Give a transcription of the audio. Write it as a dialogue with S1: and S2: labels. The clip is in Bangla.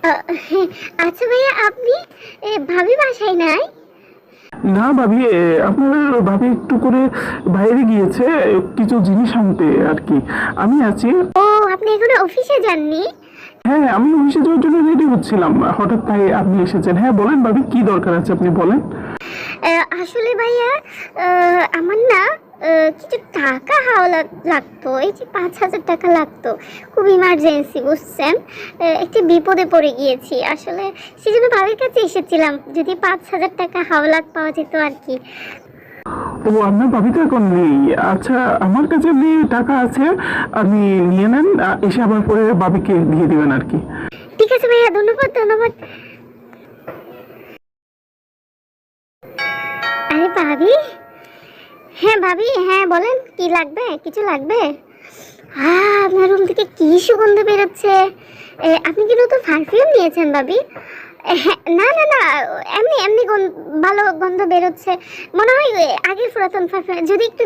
S1: হ্যাঁ, আচ্ছা ভাইয়া, আপনি ভাবি বাসায় নাই?
S2: না ভাবি, আপনার ভাবি একটু করে বাইরে গিয়েছে কিছু জিনিস আনতে আর কি। আমি আছি।
S1: ও, আপনি এখনো অফিসে যাননি?
S2: হ্যাঁ, আমি অফিসে যাওয়ার জন্য রেডি হচ্ছিলাম, হঠাৎ তাই আপনি এসেছেন। হ্যাঁ বলেন ভাবি, কি দরকার আছে আপনি বলেন।
S1: আসলে ভাইয়া, আমার না কিছু টাকা হাওলাত লাগতো, এই যে 5,000 টাকা লাগতো, খুব ইমার্জেন্সি, বুঝছেন? একটি বিপদে পড়ে গিয়েছি আসলে, সেজন্য ভাবির কাছে এসেছিলাম, যদি 5,000 টাকা হাওলাত পাওয়া যেত আর কি।
S2: ও, আপনার ভাবি তো এখন নেই। আচ্ছা, আমার কাছে এমনি টাকা আছে, আপনি নিয়ে নেন, এসে আবার পরে ভাবিকে দিয়ে দিবেন আর কি।
S1: ঠিক আছে ভাইয়া, ধন্যবাদ ধন্যবাদ। আরে ভাবি! হ্যাঁ ভাবি, হ্যাঁ বলেন, কি লাগবে? কিছু লাগবে? আপনার রুম থেকে কি সুগন্ধ বেরোচ্ছে! আপনি কি নতুন পারফিউম নিয়েছেন ভাবি? হ্যাঁ, না না না, এমনি এমনি ভালো গন্ধ বেরোচ্ছে, মনে হয় আগের পুরাতন পারফিউম। যদি একটু